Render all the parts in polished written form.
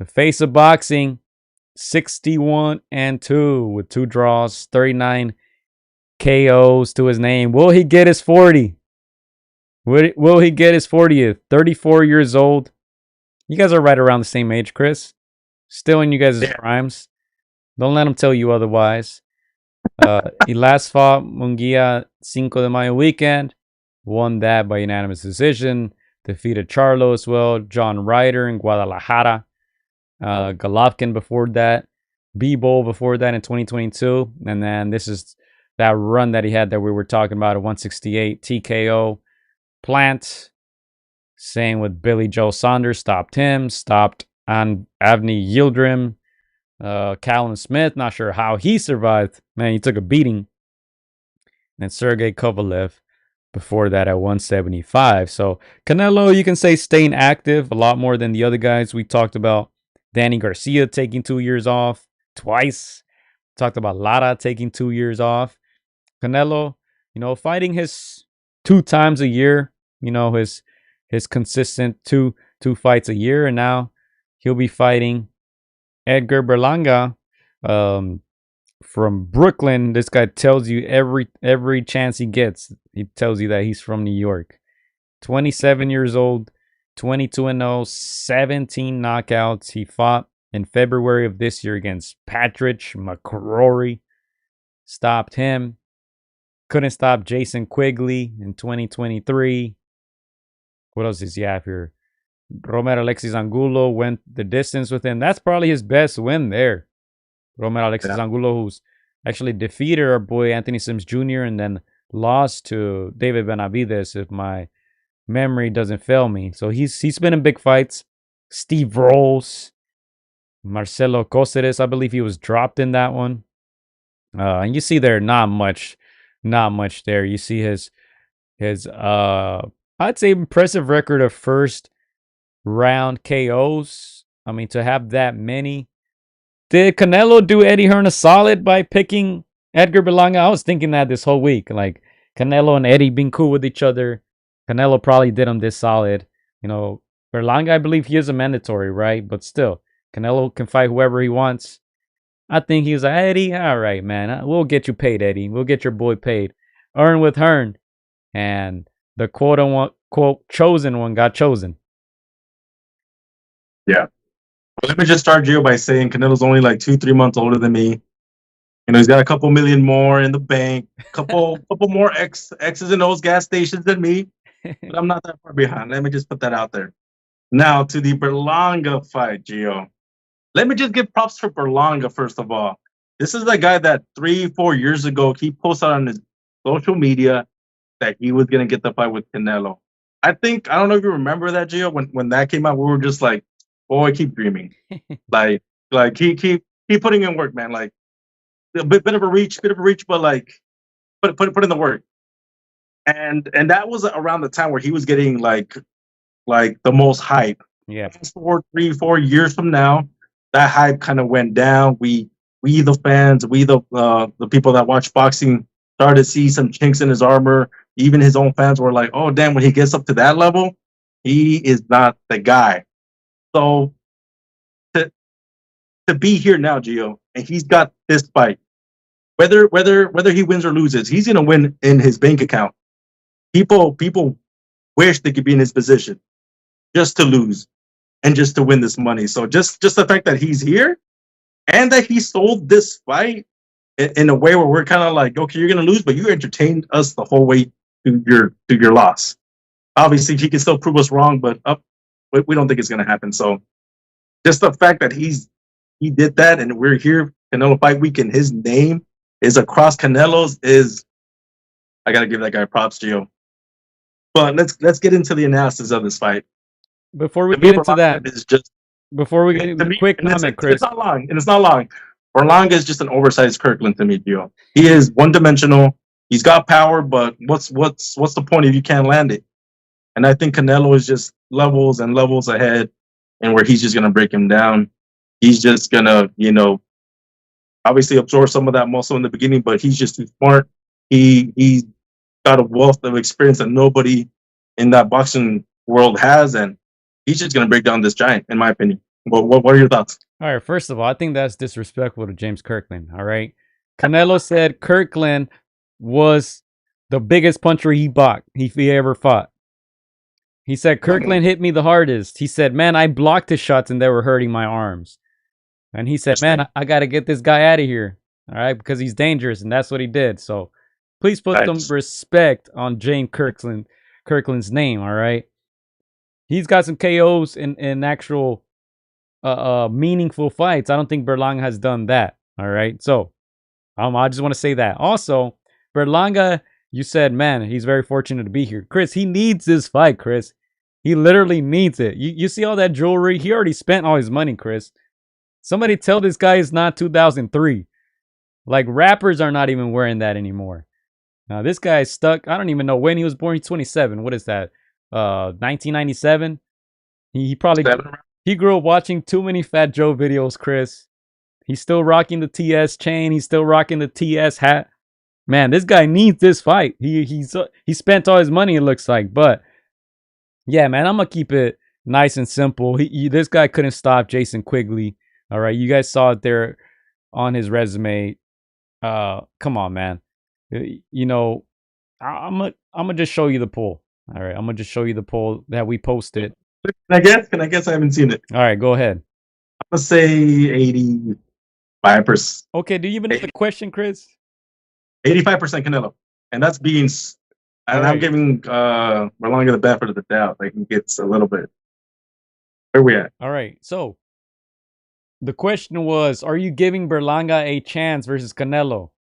The face of boxing, 61-2 with 2 draws, 39 KOs to his name. Will he get his 40? Will he get his 40th? 34 years old. You guys are right around the same age, Chris. Still in you guys' primes. Don't let him tell you otherwise. He last fought Munguia Cinco de Mayo weekend. Won that by unanimous decision. Defeated Charlo as well. John Ryder in Guadalajara. Golovkin before that. B-Bowl before that in 2022. And then this is that run that he had that we were talking about at 168. TKO. Plant. Same with Billy Joe Saunders. Stopped him. Stopped Avni Yildirim. Callum Smith. Not sure how he survived. Man, he took a beating. And Sergey Kovalev before that at 175. So Canelo, you can say staying active a lot more than the other guys we talked about. Danny Garcia taking 2 years off twice. Talked about Lara taking 2 years off. Canelo, fighting his 2 times a year. His consistent two fights a year, and now he'll be fighting Edgar Berlanga from Brooklyn. This guy tells you every chance he gets, he tells you that he's from New York. 27 years old, 22-0, 17 knockouts. He fought in February of this year against Patrick McCrory. Stopped him. Couldn't stop Jason Quigley in 2023. What else does he have here? Romer Alexis Angulo went the distance with him. That's probably his best win there. Romer Alexis Angulo, who's actually defeated our boy Anthony Sims Jr. and then lost to David Benavidez, if my memory doesn't fail me. So he's been in big fights. Steve Rolls, Marcelo Coceres, I believe he was dropped in that one. And you see there not much there. You see his I'd say impressive record of first round KOs. I mean, to have that many. Did Canelo do Eddie Hearn a solid by picking Edgar Berlanga? I was thinking that this whole week. Like, Canelo and Eddie being cool with each other. Canelo probably did him this solid. Berlanga, I believe he is a mandatory, right? But still, Canelo can fight whoever he wants. I think he was like, Eddie, all right, man. We'll get you paid, Eddie. We'll get your boy paid. Earn with Hearn. And the quote chosen one got chosen. Yeah. Let me just start, Gio, by saying Canelo's only like 2-3 months older than me. He's got a couple million more in the bank, couple more X's and O's gas stations than me. But I'm not that far behind. Let me just put that out there. Now to the Berlanga fight, Gio. Let me just give props for Berlanga, first of all. This is the guy that 3-4 years ago, he posted on his social media that he was going to get the fight with Canelo. I don't know if you remember that, Gio, when that came out, we were just like, boy, keep dreaming. like keep putting in work, man. Like a bit of a reach, but like put in the work. And that was around the time where he was getting like the most hype. Yeah. Fast forward 3-4 years from now, that hype kind of went down. We the fans, the people that watch boxing started to see some chinks in his armor. Even his own fans were like, oh, damn, when he gets up to that level, he is not the guy. So to be here now, Gio, and he's got this fight, whether he wins or loses, he's going to win in his bank account. People wish they could be in his position just to lose and just to win this money. So just the fact that he's here and that he sold this fight in a way where we're kind of like, okay, you're going to lose, but you entertained us the whole way to your loss. Obviously, he can still prove us wrong, but we don't think it's going to happen. So just the fact that he did that and we're here, Canelo Fight Week, and his name is across Canelo's I got to give that guy props, Gio. But let's get into the analysis of this fight. Before we get into that, quick comment, Chris. It's not long. Berlanga is just an oversized Kirkland to me, Gio. He is one-dimensional. He's got power, but what's the point if you can't land it? And I think Canelo is just levels and levels ahead, and where he's just going to break him down. He's just going to, obviously absorb some of that muscle in the beginning, but he's just too smart. He's got a wealth of experience that nobody in that boxing world has, and he's just going to break down this giant, in my opinion. What are your thoughts? All right, first of all, I think that's disrespectful to James Kirkland. All right. Canelo said Kirkland was the biggest puncher he ever fought. He said Kirkland hit me the hardest. He said, man, I blocked his shots and they were hurting my arms. And he said, man, I got to get this guy out of here. All right, because he's dangerous. And that's what he did. So please put some Nice. respect on James Kirkland's name. All right. He's got some KOs in actual meaningful fights. I don't think Berlanga has done that. All right. So I just want to say that. Also, Berlanga, you said, man, he's very fortunate to be here. Chris, he needs this fight, Chris. He literally needs it. You see all that jewelry? He already spent all his money, Chris. Somebody tell this guy it's not 2003. Like, rappers are not even wearing that anymore. Now, this guy is stuck. I don't even know when he was born. He's 27. What is that? 1997? He probably he grew up watching too many Fat Joe videos, Chris. He's still rocking the TS chain. He's still rocking the TS hat. Man, this guy needs this fight. He spent all his money, it looks like. But yeah, man, I'm gonna keep it nice and simple. This guy couldn't stop Jason Quigley. All right, you guys saw it there on his resume. Come on, man. You know, I'm gonna just show you the poll. All right, I'm gonna just show you the poll that we posted. Can I guess? Can I guess? I haven't seen it. All right, go ahead. Let's say 85%. Okay, do you even know the question, Chris? 85% Canelo, and that's being. And I'm giving Berlanga the benefit of the doubt. Like he gets a little bit. Where we at? All right, so the question was, are you giving Berlanga a chance versus Canelo?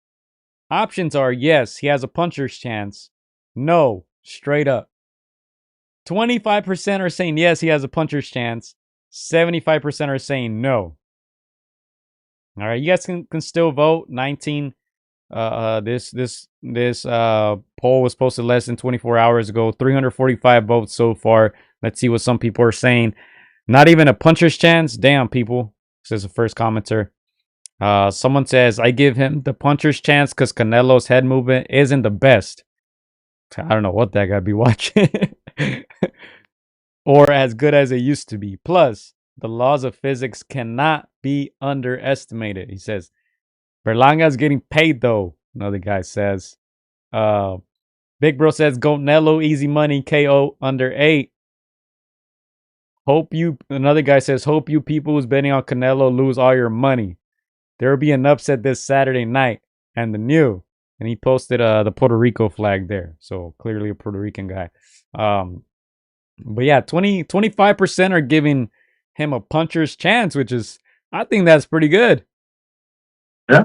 Options are yes, he has a puncher's chance. No, straight up. 25% are saying yes, he has a puncher's chance. 75% are saying no. All right, you guys can still vote. 19. This poll was posted less than 24 hours ago. 345 votes so far. Let's see what some people are saying. Not even a puncher's chance. Damn, people, says the first commenter. Someone says, I give him the puncher's chance because Canelo's head movement isn't the best. I don't know what that guy be watching. Or as good as it used to be. Plus, the laws of physics cannot be underestimated. He says, Berlanga's getting paid though, another guy says. Big Bro says, Go Nello, easy money, KO under 8. Another guy says, hope you people who's betting on Canelo lose all your money. There will be an upset this Saturday night. And and he posted the Puerto Rico flag there. So clearly a Puerto Rican guy. But yeah, 25% are giving him a puncher's chance, which is, I think that's pretty good. Yeah.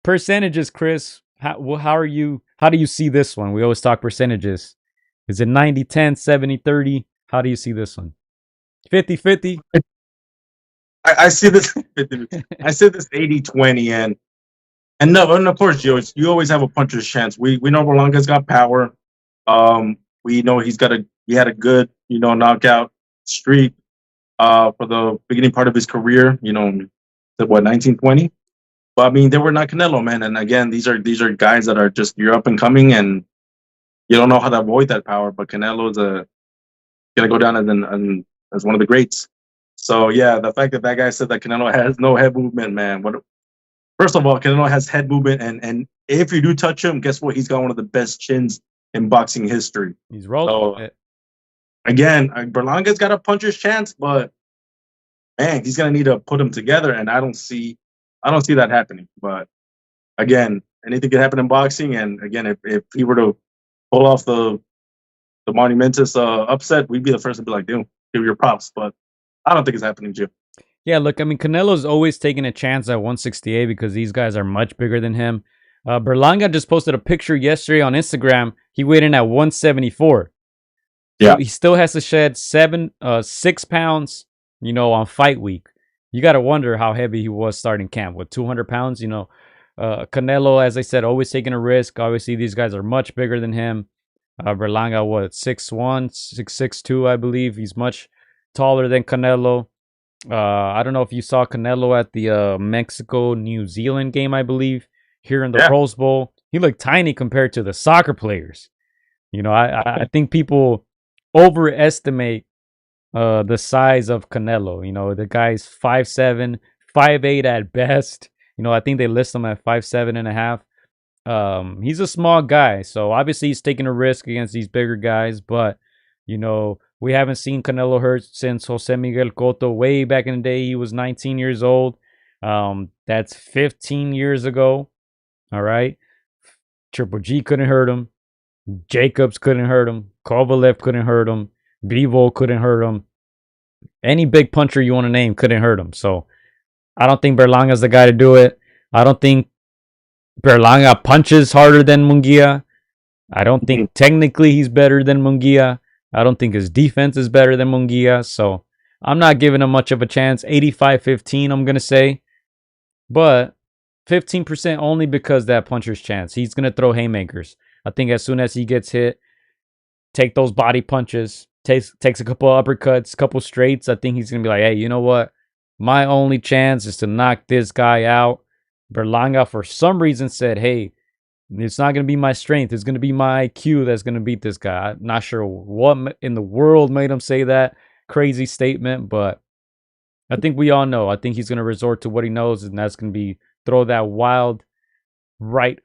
Percentages, Chris. How do you see this one? We always talk percentages. Is it 90-10, 70-30? How do you see this one? 50-50? I see this. I see this 80-20, and no, and of course, you always have a puncher's chance. We know Berlanga's got power. We know he had a good knockout streak for the beginning part of his career. The 1920. But I mean, they were not Canelo, man. And again, these are guys that are just you're up and coming, and you don't know how to avoid that power. But Canelo's gonna go down as one of the greats. So yeah, the fact that guy said that Canelo has no head movement, man. First of all, Canelo has head movement, and if you do touch him, guess what? He's got one of the best chins in boxing history. He's rolling. So, again, Berlanga's got a puncher's chance, but man, he's gonna need to put them together, and I don't see that happening. But again, anything can happen in boxing, and again, if he were to pull off the monumentous upset, we'd be the first to be like, "Dude, give your props." But I don't think it's happening, Jim. Yeah, look, I mean, Canelo's always taking a chance at 168 because these guys are much bigger than him. Berlanga just posted a picture yesterday on Instagram. He weighed in at 174. Yeah, so he still has to shed 6 pounds, on fight week. You got to wonder how heavy he was starting camp with 200 pounds. Canelo, as I said, always taking a risk. Obviously, these guys are much bigger than him. Berlanga, 6'1", 6'2", I believe. He's much taller than Canelo. I don't know if you saw Canelo at the Mexico-New Zealand game, I believe, here in the Rose Bowl. He looked tiny compared to the soccer players. I think people overestimate the size of Canelo. The guy's 5'7", 5'8" at best. I think they list him at 5'7.5". He's a small guy, so obviously he's taking a risk against these bigger guys. But we haven't seen Canelo hurt since Jose Miguel Cotto way back in the day. He was 19 years old. That's 15 years ago. All right, Triple G couldn't hurt him. Jacobs couldn't hurt him. Kovalev couldn't hurt him. Bivol couldn't hurt him. Any big puncher you want to name couldn't hurt him. So I don't think Berlanga's the guy to do it. I don't think Berlanga punches harder than Munguia. I don't think technically he's better than Munguia. I don't think his defense is better than Munguia. So I'm not giving him much of a chance. 85-15, I'm going to say. But 15% only because that puncher's chance. He's going to throw haymakers. I think as soon as he gets hit, take those body punches, takes a couple uppercuts, couple straights. I think he's going to be like, hey, you know what? My only chance is to knock this guy out. Berlanga, for some reason, said, hey, it's not going to be my strength. It's going to be my IQ that's going to beat this guy. I'm not sure what in the world made him say that crazy statement, but I think we all know. I think he's going to resort to what he knows, and that's going to be throw that wild right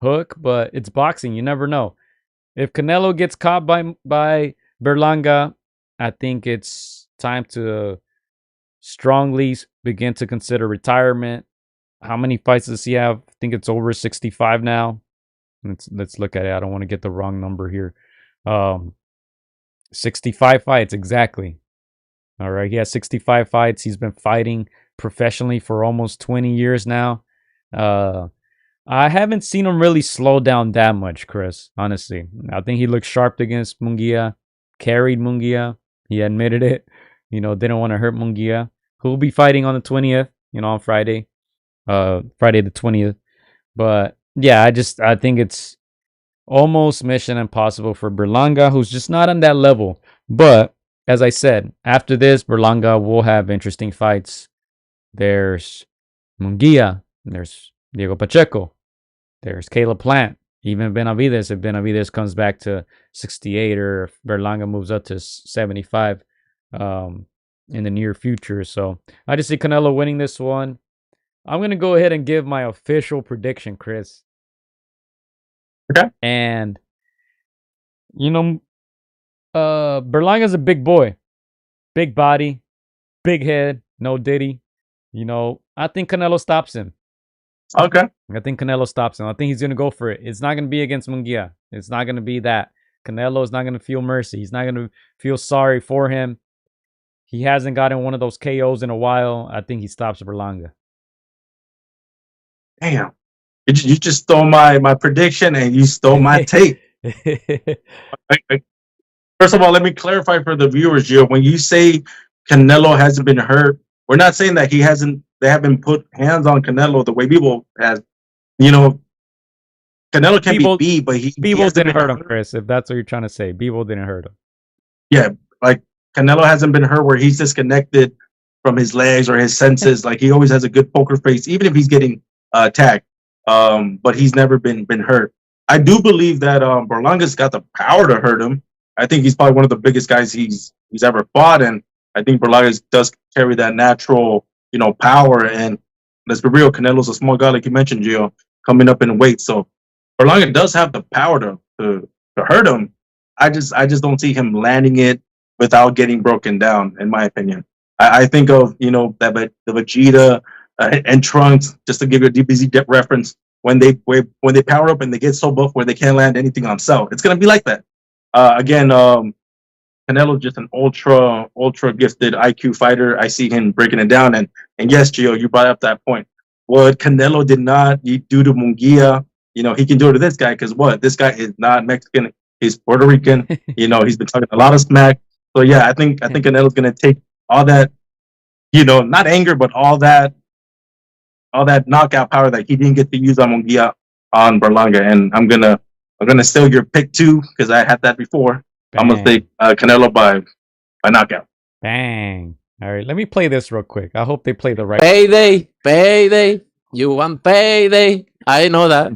hook, but it's boxing. You never know. If Canelo gets caught by Berlanga, I think it's time to strongly begin to consider retirement. How many fights does he have? I think it's over 65 now. Let's look at it. I don't want to get the wrong number here. 65 fights, exactly. All right, he has 65 fights. He's been fighting professionally for almost 20 years now. I haven't seen him really slow down that much, Chris, honestly. I think he looked sharp against Munguia, carried Munguia. He admitted it. Didn't want to hurt Munguia, who will be fighting on the 20th, on Friday. Friday the 20th. But yeah, I think it's almost mission impossible for Berlanga, who's just not on that level. But as I said, after this, Berlanga will have interesting fights. There's Munguia, there's Diego Pacheco, there's Caleb Plant, even Benavides. If Benavides comes back to 68 or if Berlanga moves up to 75 in the near future. So I just see Canelo winning this one. I'm going to go ahead and give my official prediction, Chris. Okay. And, Berlanga's a big boy. Big body. Big head. No Diddy. I think Canelo stops him. Okay. I think Canelo stops him. I think he's going to go for it. It's not going to be against Munguia. It's not going to be that. Canelo is not going to feel mercy. He's not going to feel sorry for him. He hasn't gotten one of those KOs in a while. I think he stops Berlanga. Damn. You just stole my prediction and you stole my take. First of all, let me clarify for the viewers, Gio. When you say Canelo hasn't been hurt, we're not saying that they haven't put hands on Canelo the way people has. Canelo can be beat, but he didn't hurt him, Chris, if that's what you're trying to say. Bivol didn't hurt him. Yeah, like Canelo hasn't been hurt where he's disconnected from his legs or his senses. Like he always has a good poker face, even if he's getting attacked. But he's never been hurt. I do believe that Berlanga's got the power to hurt him. I think he's probably one of the biggest guys he's ever fought, and I think Berlanga does carry that natural, power. And let's be real, Canelo's a small guy, like you mentioned, Gio, coming up in weight. So Berlanga does have the power to hurt him. I just don't see him landing it without getting broken down, in my opinion. I think of the Vegeta and Trunks, just to give you a DBZ reference, when they power up and they get so buff where they can't land anything on Cell. It's gonna be like that. Again, Canelo just an ultra gifted IQ fighter. I see him breaking it down. And yes, Gio, you brought up that point. What Canelo did not do to Munguia, he can do it to this guy because this guy is not Mexican. He's Puerto Rican. He's been talking a lot of smack. So yeah, I think Canelo's gonna take all that, not anger, but all that knockout power that he didn't get to use on Munguia on Berlanga. And I'm gonna steal your pick too because I had that before. Bang. I'm gonna say Canelo by knockout. Bang! All right, let me play this real quick. I hope they play the right. Payday. You want payday? I know that.